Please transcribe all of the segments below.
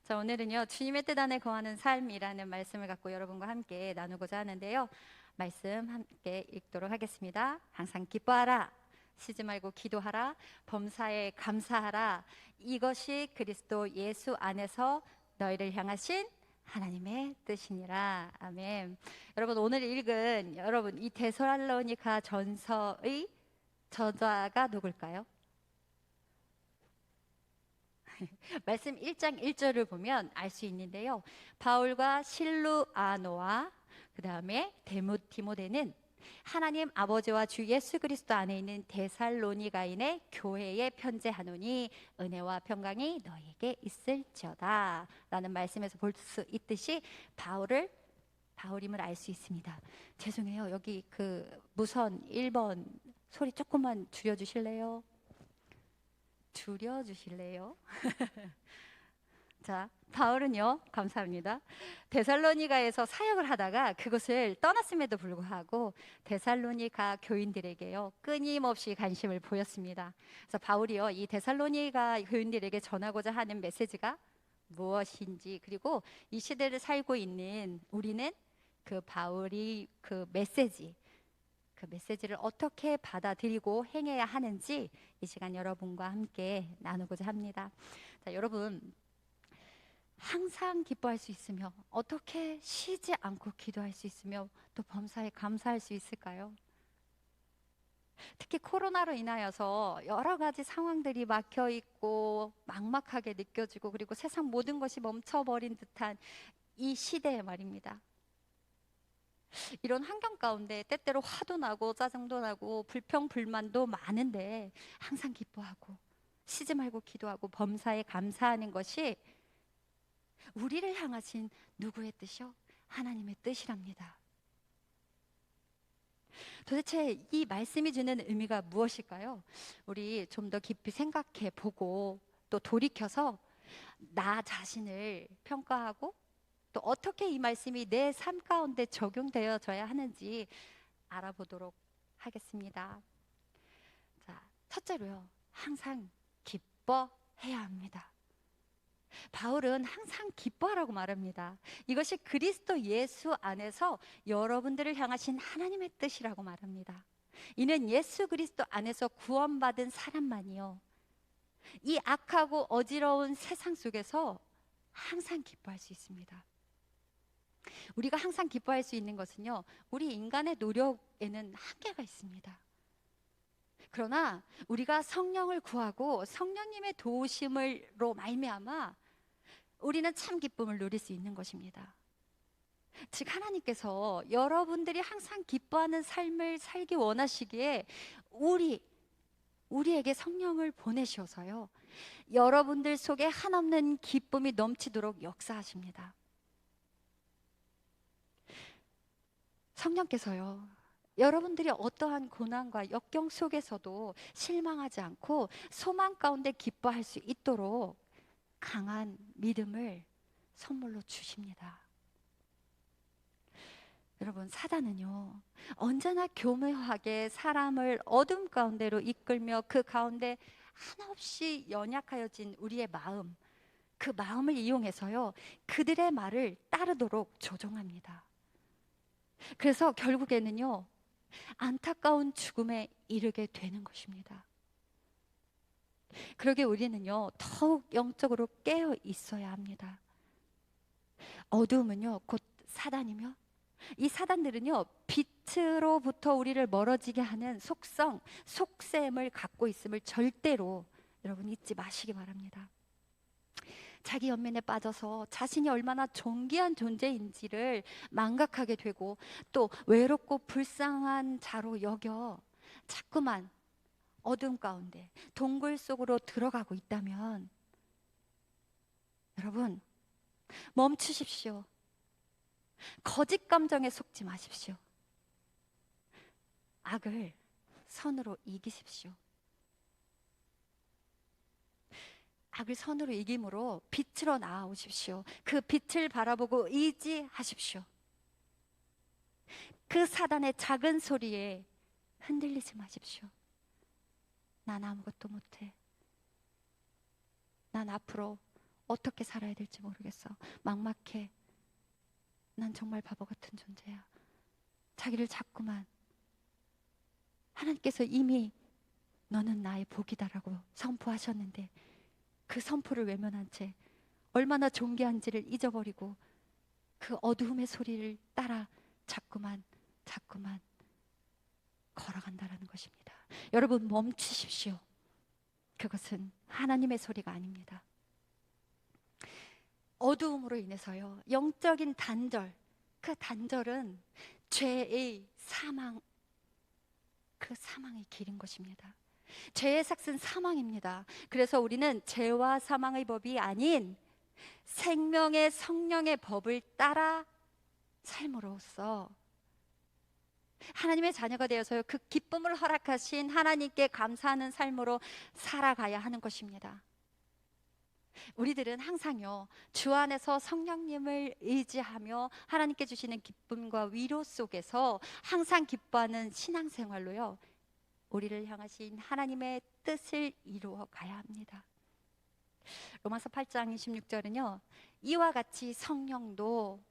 자, 오늘은요, 주님의 뜻 안에 거하는 삶이라는 말씀을 갖고 여러분과 함께 나누고자 하는데요. 말씀 함께 읽도록 하겠습니다. 항상 기뻐하라. 쉬지 말고 기도하라. 범사에 감사하라. 이것이 그리스도 예수 안에서 너희를 향하신 하나님의 뜻이니라. 아멘. 여러분, 오늘 읽은 이 데살로니가 전서의 저자가 누굴까요? 말씀 1장 1절을 보면 알 수 있는데요. 바울과 실루아노와 그 다음에 디모데는 하나님 아버지와 주 예수 그리스도 안에 있는 데살로니가인의 교회에 편지하노니 은혜와 평강이 너에게 있을지어다 라는 말씀에서 볼 수 있듯이 바울임을 알 수 있습니다. 죄송해요. 여기 그 무선 1번 소리 조금만 줄여주실래요? 자, 바울은요, 감사합니다. 데살로니가에서 사역을 하다가 그것을 떠났음에도 불구하고 데살로니가 교인들에게요, 끊임없이 관심을 보였습니다. 그래서 바울이요, 이 데살로니가 교인들에게 전하고자 하는 메시지가 무엇인지, 그리고 이 시대를 살고 있는 우리는 그 바울이 그 메시지를 어떻게 받아들이고 행해야 하는지 이 시간 여러분과 함께 나누고자 합니다. 자, 여러분, 항상 기뻐할 수 있으며 어떻게 쉬지 않고 기도할 수 있으며 또 범사에 감사할 수 있을까요? 특히 코로나로 인하여서 여러 가지 상황들이 막혀 있고 막막하게 느껴지고 그리고 세상 모든 것이 멈춰버린 듯한 이 시대에 말입니다. 이런 환경 가운데 때때로 화도 나고 짜증도 나고 불평 불만도 많은데 항상 기뻐하고 쉬지 말고 기도하고 범사에 감사하는 것이 우리를 향하신 누구의 뜻이요? 하나님의 뜻이랍니다. 도대체 이 말씀이 주는 의미가 무엇일까요? 우리 좀 더 깊이 생각해 보고 또 돌이켜서 나 자신을 평가하고 또 어떻게 이 말씀이 내 삶 가운데 적용되어져야 하는지 알아보도록 하겠습니다. 자, 첫째로요, 항상 기뻐해야 합니다. 바울은 항상 기뻐하라고 말합니다. 이것이 그리스도 예수 안에서 여러분들을 향하신 하나님의 뜻이라고 말합니다. 이는 예수 그리스도 안에서 구원받은 사람만이요, 이 악하고 어지러운 세상 속에서 항상 기뻐할 수 있습니다. 우리가 항상 기뻐할 수 있는 것은요, 우리 인간의 노력에는 한계가 있습니다. 그러나 우리가 성령을 구하고 성령님의 도우심으로 말미암아 우리는 참 기쁨을 누릴 수 있는 것입니다. 즉, 하나님께서 여러분들이 항상 기뻐하는 삶을 살기 원하시기에 우리에게 성령을 보내셔서요, 여러분들 속에 한없는 기쁨이 넘치도록 역사하십니다. 성령께서요, 여러분들이 어떠한 고난과 역경 속에서도 실망하지 않고 소망 가운데 기뻐할 수 있도록 강한 믿음을 선물로 주십니다. 여러분, 사단은요, 언제나 교묘하게 사람을 어둠 가운데로 이끌며 그 가운데 한없이 연약하여진 우리의 마음, 그 마음을 이용해서요, 그들의 말을 따르도록 조종합니다. 그래서 결국에는요, 안타까운 죽음에 이르게 되는 것입니다. 그러게 우리는요, 더욱 영적으로 깨어 있어야 합니다. 어두움은요, 곧 사단이며 이 사단들은요, 빛으로부터 우리를 멀어지게 하는 속셈을 갖고 있음을 절대로 여러분 잊지 마시기 바랍니다. 자기 연민에 빠져서 자신이 얼마나 존귀한 존재인지를 망각하게 되고 또 외롭고 불쌍한 자로 여겨 자꾸만 어둠 가운데 동굴 속으로 들어가고 있다면 여러분, 멈추십시오. 거짓 감정에 속지 마십시오. 악을 선으로 이기십시오. 악을 선으로 이김으로 빛으로 나아오십시오. 그 빛을 바라보고 의지하십시오. 그 사단의 작은 소리에 흔들리지 마십시오. 난 아무것도 못해. 난 앞으로 어떻게 살아야 될지 모르겠어. 막막해. 난 정말 바보 같은 존재야. 자기를 자꾸만 하나님께서 이미 너는 나의 복이다라고 선포하셨는데 그 선포를 외면한 채 얼마나 존귀한지를 잊어버리고 그 어두움의 소리를 따라 자꾸만 걸어간다라는 것입니다. 여러분, 멈추십시오. 그것은 하나님의 소리가 아닙니다. 어두움으로 인해서요, 영적인 단절, 그 단절은 죄의 사망, 그 사망의 길인 것입니다. 죄의 삭은 사망입니다. 그래서 우리는 죄와 사망의 법이 아닌 생명의 성령의 법을 따라 삶으로써 하나님의 자녀가 되어서 그 기쁨을 허락하신 하나님께 감사하는 삶으로 살아가야 하는 것입니다. 우리들은 항상요, 주 안에서 성령님을 의지하며 하나님께 주시는 기쁨과 위로 속에서 항상 기뻐하는 신앙생활로요, 우리를 향하신 하나님의 뜻을 이루어 가야 합니다. 로마서 8장 26절은요, 이와 같이 성령도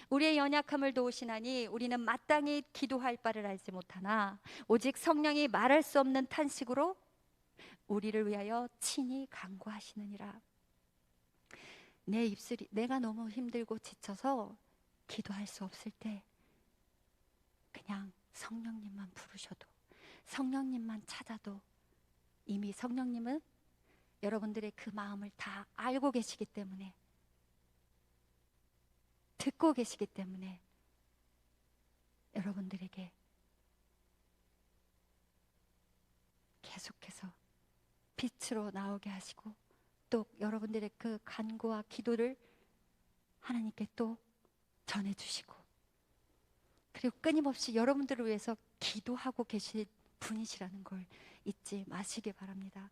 우리의 연약함을 도우시나니 우리는 마땅히 기도할 바를 알지 못하나 오직 성령이 말할 수 없는 탄식으로 우리를 위하여 친히 간구하시느니라. 내 입술이, 내가 너무 힘들고 지쳐서 기도할 수 없을 때 그냥 성령님만 부르셔도, 성령님만 찾아도 이미 성령님은 여러분들의 그 마음을 다 알고 계시기 때문에, 듣고 계시기 때문에 여러분들에게 계속해서 빛으로 나오게 하시고 또 여러분들의 그 간구와 기도를 하나님께 또 전해주시고, 그리고 끊임없이 여러분들을 위해서 기도하고 계신 분이시라는 걸 잊지 마시기 바랍니다.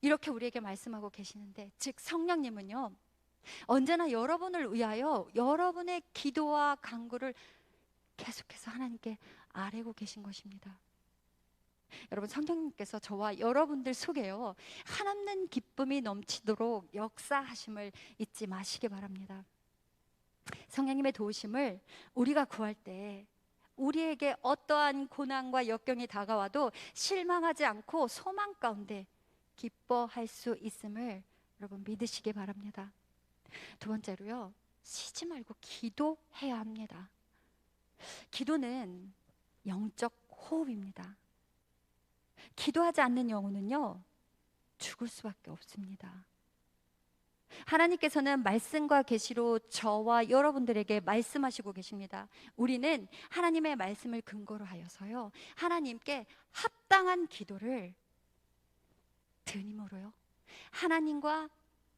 이렇게 우리에게 말씀하고 계시는데, 즉 성령님은요, 언제나 여러분을 위하여 여러분의 기도와 간구를 계속해서 하나님께 아뢰고 계신 것입니다. 여러분, 성령님께서 저와 여러분들 속에요, 한없는 기쁨이 넘치도록 역사하심을 잊지 마시기 바랍니다. 성령님의 도우심을 우리가 구할 때 우리에게 어떠한 고난과 역경이 다가와도 실망하지 않고 소망 가운데 기뻐할 수 있음을 여러분 믿으시기 바랍니다. 두 번째로요, 쉬지 말고 기도해야 합니다. 기도는 영적 호흡입니다. 기도하지 않는 영혼은요, 죽을 수밖에 없습니다. 하나님께서는 말씀과 계시로 저와 여러분들에게 말씀하시고 계십니다. 우리는 하나님의 말씀을 근거로 하여서요, 하나님께 합당한 기도를 드림으로요, 하나님과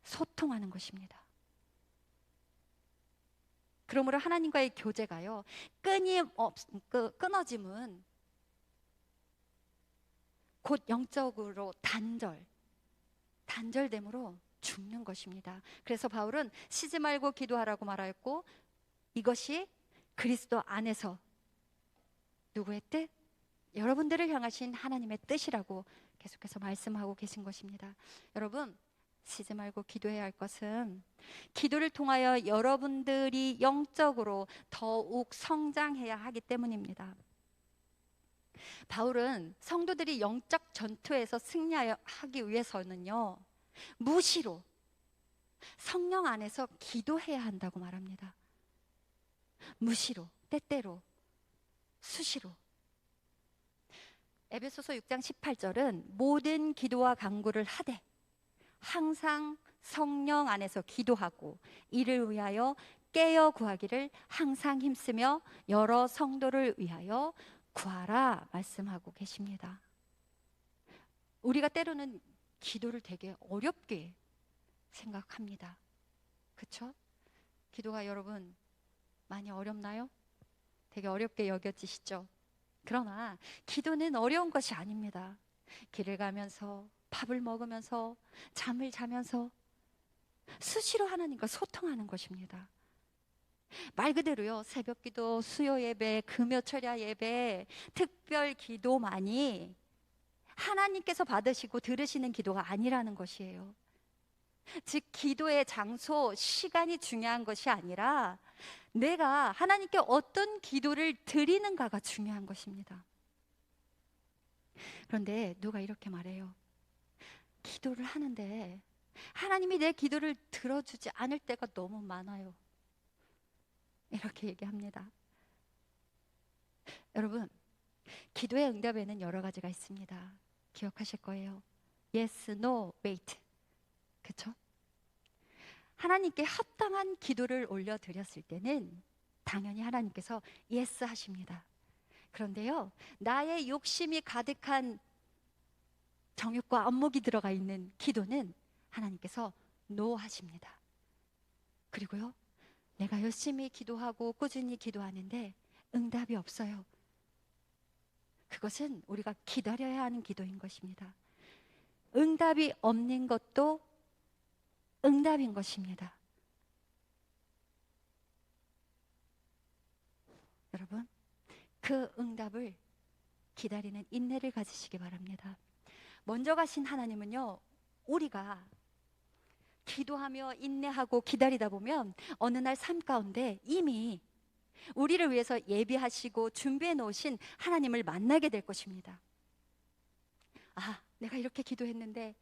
소통하는 것입니다. 그러므로 하나님과의 교제가요, 끊어짐은 곧 영적으로 단절됨으로 죽는 것입니다. 그래서 바울은 쉬지 말고 기도하라고 말하였고, 이것이 그리스도 안에서 누구의 뜻? 여러분들을 향하신 하나님의 뜻이라고 계속해서 말씀하고 계신 것입니다. 여러분, 쉬지 말고 기도해야 할 것은 기도를 통하여 여러분들이 영적으로 더욱 성장해야 하기 때문입니다. 바울은 성도들이 영적 전투에서 승리하기 위해서는요, 무시로 성령 안에서 기도해야 한다고 말합니다. 무시로, 때때로, 수시로. 에베소서 6장 18절은 모든 기도와 간구를 하되 항상 성령 안에서 기도하고 이를 위하여 깨어 구하기를 항상 힘쓰며 여러 성도를 위하여 구하라 말씀하고 계십니다. 우리가 때로는 기도를 되게 어렵게 생각합니다. 그렇죠? 기도가 여러분 많이 어렵나요? 되게 어렵게 여겨지시죠? 그러나 기도는 어려운 것이 아닙니다. 길을 가면서, 밥을 먹으면서, 잠을 자면서 수시로 하나님과 소통하는 것입니다. 말 그대로요, 새벽 기도, 수요 예배, 금요 철야 예배, 특별 기도만이 하나님께서 받으시고 들으시는 기도가 아니라는 것이에요. 즉 기도의 장소, 시간이 중요한 것이 아니라 내가 하나님께 어떤 기도를 드리는가가 중요한 것입니다. 그런데 누가 이렇게 말해요. 기도를 하는데 하나님이 내 기도를 들어주지 않을 때가 너무 많아요. 이렇게 얘기합니다. 여러분, 기도의 응답에는 여러 가지가 있습니다. 기억하실 거예요. Yes, no, wait. 그렇죠? 하나님께 합당한 기도를 올려드렸을 때는 당연히 하나님께서 yes 하십니다. 그런데요, 나의 욕심이 가득한 정욕과 안목이 들어가 있는 기도는 하나님께서 no 하십니다. 그리고요, 내가 열심히 기도하고 꾸준히 기도하는데 응답이 없어요. 그것은 우리가 기다려야 하는 기도인 것입니다. 응답이 없는 것도 응답인 것입니다. 여러분, 그 응답을 기다리는 인내를 가지시기 바랍니다. 먼저 가신 하나님은요, 우리가 기도하며 인내하고 기다리다 보면 어느 날 삶 가운데 이미 우리를 위해서 예비하시고 준비해 놓으신 하나님을 만나게 될 것입니다. 아, 내가 이렇게 기도했는데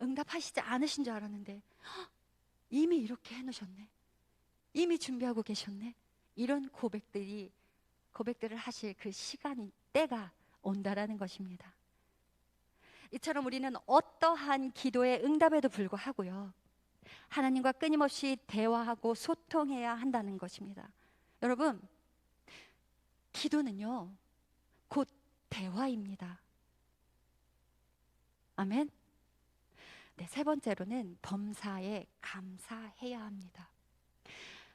응답하시지 않으신 줄 알았는데 이미 이렇게 해놓으셨네, 이미 준비하고 계셨네. 이런 고백들을 하실 그 시간이, 때가 온다라는 것입니다. 이처럼 우리는 어떠한 기도의 응답에도 불구하고요, 하나님과 끊임없이 대화하고 소통해야 한다는 것입니다. 여러분, 기도는요 곧 대화입니다. 아멘. 네, 세 번째로는 범사에 감사해야 합니다.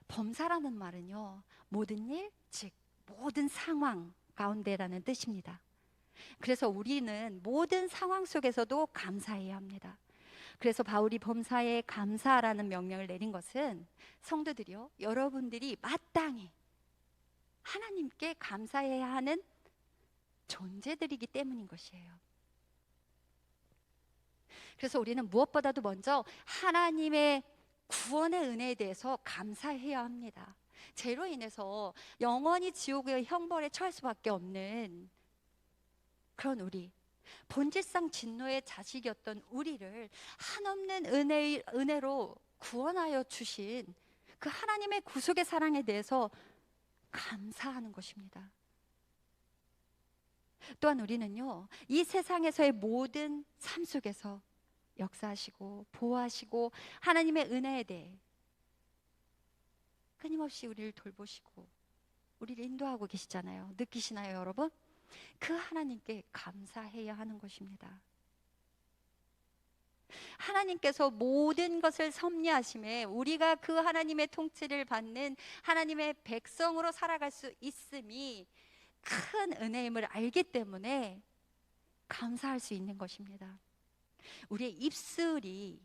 범사라는 말은요, 모든 일, 즉 모든 상황 가운데라는 뜻입니다. 그래서 우리는 모든 상황 속에서도 감사해야 합니다. 그래서 바울이 범사에 감사라는 명령을 내린 것은 성도들이요, 여러분들이 마땅히 하나님께 감사해야 하는 존재들이기 때문인 것이에요. 그래서 우리는 무엇보다도 먼저 하나님의 구원의 은혜에 대해서 감사해야 합니다. 죄로 인해서 영원히 지옥의 형벌에 처할 수밖에 없는 그런 우리, 본질상 진노의 자식이었던 우리를 한없는 은혜로 구원하여 주신 그 하나님의 구속의 사랑에 대해서 감사하는 것입니다. 또한 우리는요, 이 세상에서의 모든 삶 속에서 역사하시고 보호하시고 하나님의 은혜에 대해 끊임없이 우리를 돌보시고 우리를 인도하고 계시잖아요. 느끼시나요, 여러분? 그 하나님께 감사해야 하는 것입니다. 하나님께서 모든 것을 섭리하심에 우리가 그 하나님의 통치를 받는 하나님의 백성으로 살아갈 수 있음이 큰 은혜임을 알기 때문에 감사할 수 있는 것입니다. 우리의 입술이,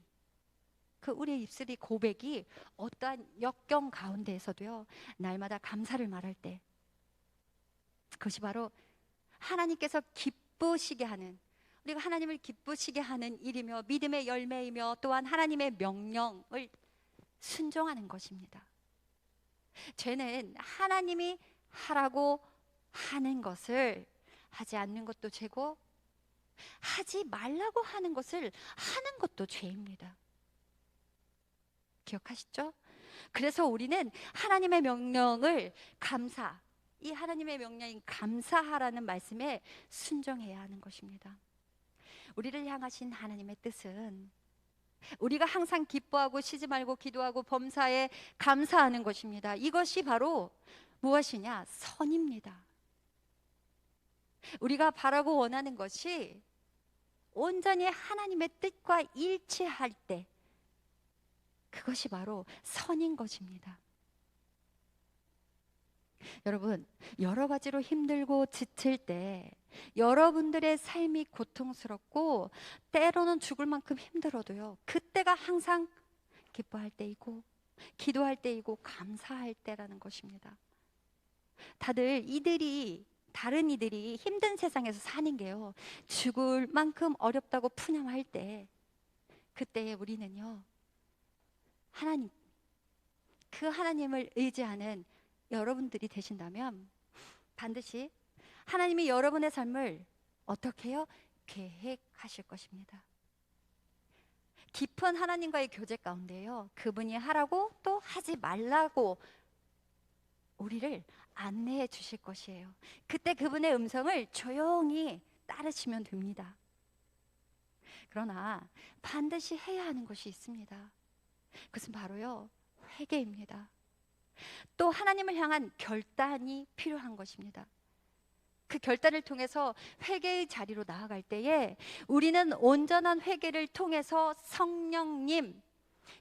우리의 입술이, 고백이 어떠한 역경 가운데에서도요, 날마다 감사를 말할 때 그것이 바로 하나님께서 기쁘시게 하는, 우리가 하나님을 기쁘시게 하는 일이며 믿음의 열매이며 또한 하나님의 명령을 순종하는 것입니다. 죄는 하나님이 하라고 하는 것을 하지 않는 것도 죄고 하지 말라고 하는 것을 하는 것도 죄입니다. 기억하시죠? 그래서 우리는 하나님의 명령을 이 하나님의 명령인 감사하라는 말씀에 순종해야 하는 것입니다. 우리를 향하신 하나님의 뜻은 우리가 항상 기뻐하고 쉬지 말고 기도하고 범사에 감사하는 것입니다. 이것이 바로 무엇이냐? 선입니다. 우리가 바라고 원하는 것이 온전히 하나님의 뜻과 일치할 때 그것이 바로 선인 것입니다. 여러분, 여러 가지로 힘들고 지칠 때 여러분들의 삶이 고통스럽고 때로는 죽을 만큼 힘들어도요, 그때가 항상 기뻐할 때이고 기도할 때이고 감사할 때라는 것입니다. 다른 이들이 힘든 세상에서 사는 게요, 죽을 만큼 어렵다고 푸념할 때 그때 우리는요, 하나님, 그 하나님을 의지하는 여러분들이 되신다면 반드시 하나님이 여러분의 삶을 어떻게 해요? 계획하실 것입니다. 깊은 하나님과의 교제 가운데요, 그분이 하라고 또 하지 말라고 우리를 안내해 주실 것이에요. 그때 그분의 음성을 조용히 따르시면 됩니다. 그러나 반드시 해야 하는 것이 있습니다. 그것은 바로요, 회개입니다. 또 하나님을 향한 결단이 필요한 것입니다. 그 결단을 통해서 회개의 자리로 나아갈 때에 우리는 온전한 회개를 통해서 성령님,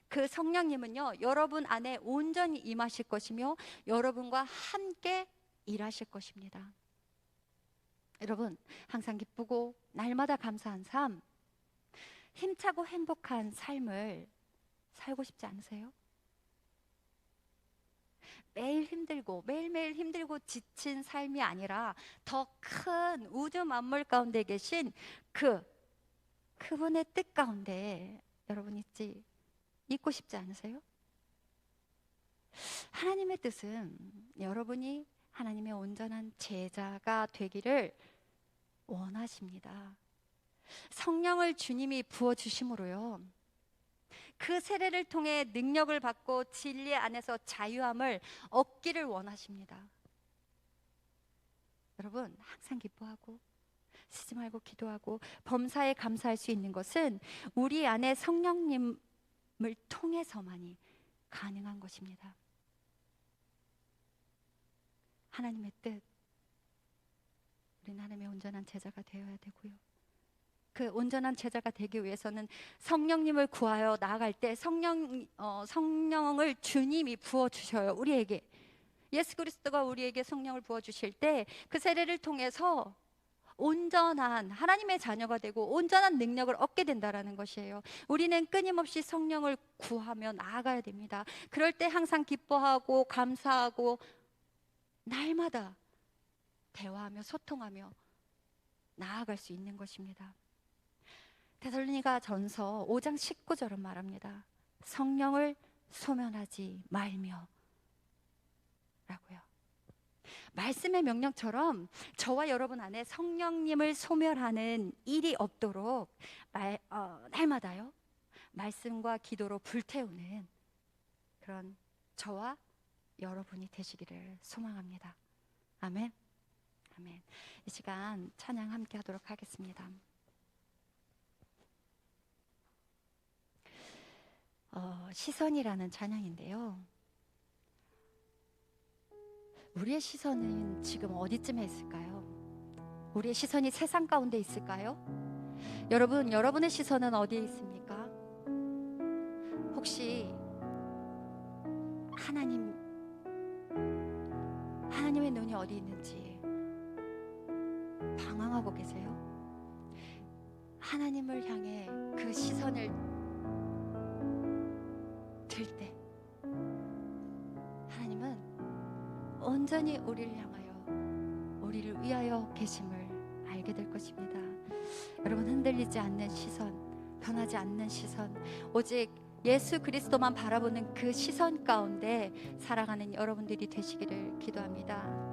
그 성령님은요, 여러분 안에 온전히 임하실 것이며 여러분과 함께 일하실 것입니다. 여러분, 항상 기쁘고 날마다 감사한 삶, 힘차고 행복한 삶을 살고 싶지 않으세요? 매일매일 힘들고 지친 삶이 아니라 더 큰 우주 만물 가운데 계신 그분의 뜻 가운데 여러분 있고 싶지 않으세요? 하나님의 뜻은 여러분이 하나님의 온전한 제자가 되기를 원하십니다. 성령을 주님이 부어주심으로요, 그 세례를 통해 능력을 받고 진리 안에서 자유함을 얻기를 원하십니다. 여러분, 항상 기뻐하고 쉬지 말고 기도하고 범사에 감사할 수 있는 것은 우리 안에 성령님을 통해서만이 가능한 것입니다. 하나님의 뜻, 우리는 하나님의 온전한 제자가 되어야 되고요, 그 온전한 제자가 되기 위해서는 성령님을 구하여 나아갈 때 성령을 주님이 부어주셔요. 우리에게 예수 그리스도가 우리에게 성령을 부어주실 때 그 세례를 통해서 온전한 하나님의 자녀가 되고 온전한 능력을 얻게 된다라는 것이에요. 우리는 끊임없이 성령을 구하며 나아가야 됩니다. 그럴 때 항상 기뻐하고 감사하고 날마다 대화하며 소통하며 나아갈 수 있는 것입니다. 데살로니가 전서 5장 19절은 말합니다. 성령을 소멸하지 말며 라고요. 말씀의 명령처럼 저와 여러분 안에 성령님을 소멸하는 일이 없도록 날마다요, 말씀과 기도로 불태우는 그런 저와 여러분이 되시기를 소망합니다. 아멘. 아멘. 이 시간 찬양 함께 하도록 하겠습니다. 시선이라는 찬양인데요, 우리의 시선은 지금 어디쯤에 있을까요? 우리의 시선이 세상 가운데 있을까요? 여러분, 여러분의 시선은 어디에 있습니까? 혹시 하나님의 눈이 어디 있는지 방황하고 계세요? 하나님을 향해 그 시선을 들 때 하나님은 온전히 우리를 향하여 우리를 위하여 계심을 알게 될 것입니다. 여러분, 흔들리지 않는 시선, 변하지 않는 시선, 오직 예수 그리스도만 바라보는 그 시선 가운데 살아가는 여러분들이 되시기를 기도합니다.